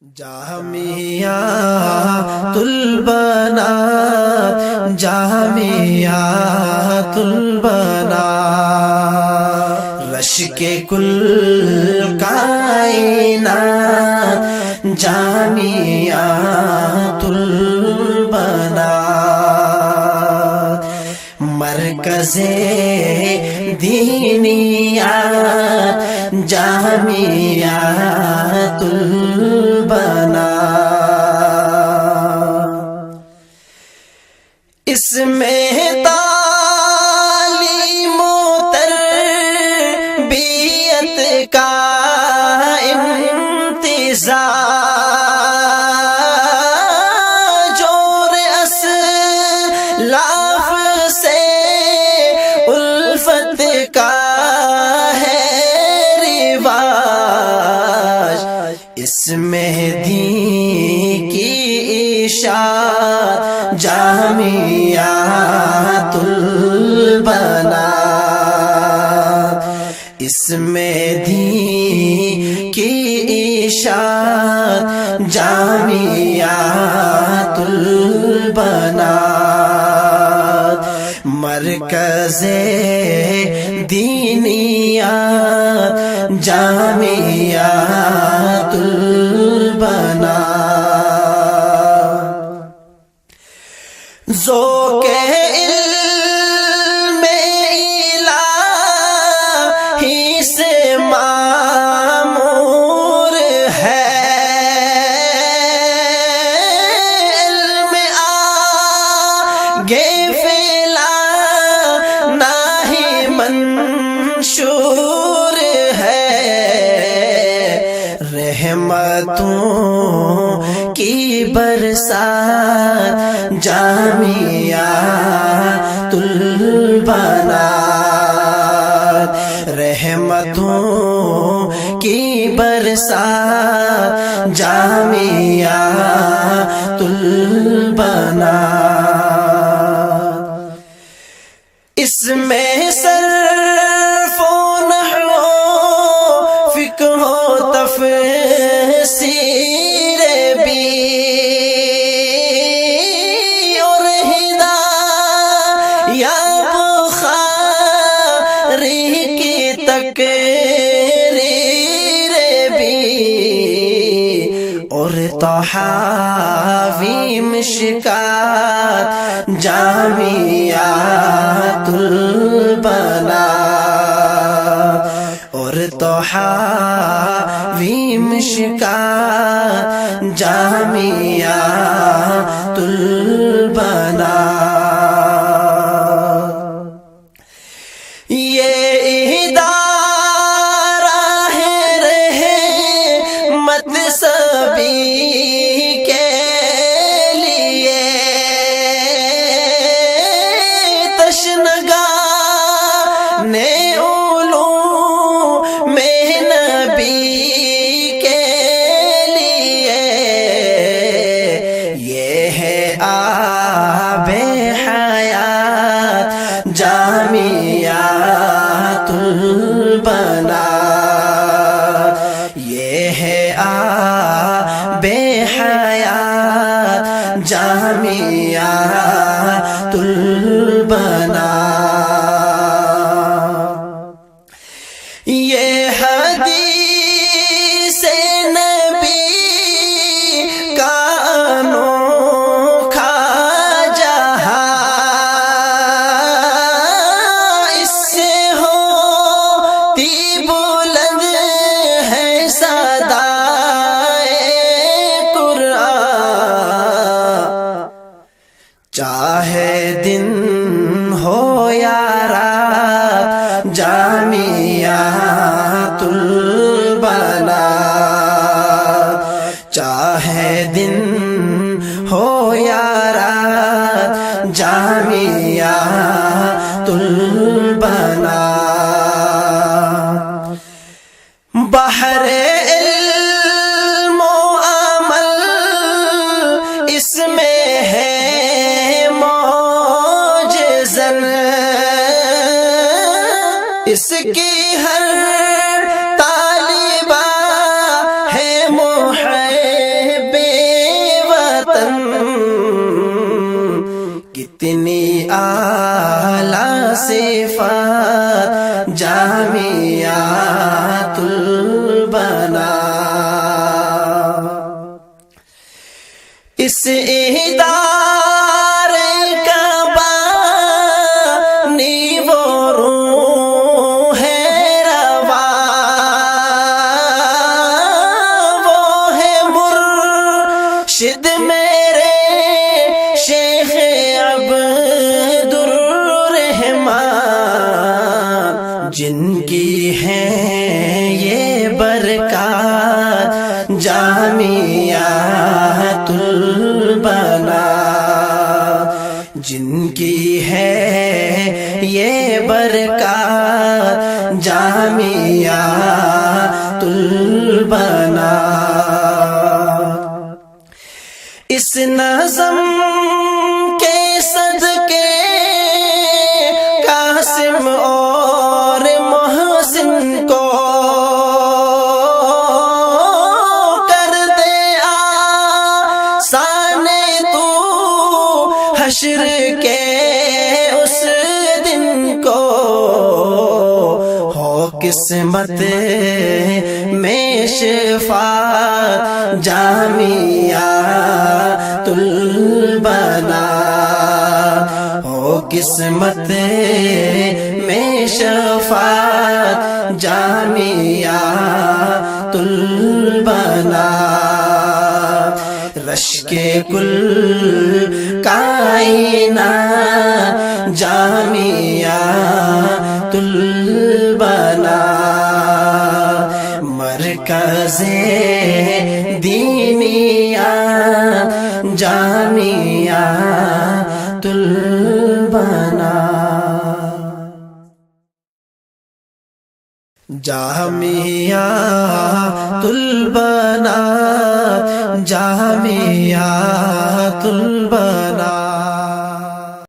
جامعۃ البنات جامعۃ البنات رشک کل کائنات جامعۃ البنات مرکز دینیات جامعۃ البنات اس میں تعلیم و تربیت کا امتزاج اور اسلاف سے الفت کا ہے رواج اس میں دین کی اشاعت جامعۃ البنات اس میں دین کی اشاعت جامعۃ البنات مرکز دینیات جامعۃ البنات ذوق علم الہی سے معمور ہے علم آگے پھیلانا ہی منشور ہے رحمتوں کی برسات جامعۃ البنات رحمتوں کی برسات جامعۃ البنات اس میں صرف و نحو فقہ و تفسیر بھی اور ہدایت بخاری کی تقریر بھی اور طحاوی مشکات جامعۃ البنات اور طحاوی مشکات جامعۃ البنات یہ ادارہ ہے رحمت سبھی کے لیے تشنگان علوم نبی کے لیے یہ ہے آب حیات جامعۃ البنات یہ ہے آب حیات جامعۃ البنات یہ حدیث نبی کا انوکھا جہاں اس سے ہوتی بلند ہے صدائے قرآن چاہے دن ہو یا رات جامعۃ البنات چاہے دن ہو یا رات جامعۃ البنات بحر علم و عمل اس میں ہے موجزن اس کی ہر طالبہ ہے محب صفات جامعات البنا، اس ادارے کا بانی وہ روح ہے روا، وہ ہے مرشد میرے شیخ عبد الرحمن، جن کی ہے یہ برکات جامعات البنا، جن کی ہے یہ برکات جامعات البنا۔ اس نظم کے صدقے قاسم اور محسن کو کر دے آسان تو حشر کے اس دن کو، ہو قسمت میں شفاعت جامعات البنا، ہو قسمت میں شفاعت جامعات البنا، رشک کل کائنات جامعات البنا، مرکز دینیات جامعات البنا، جامعات البنا، جامعات البنا۔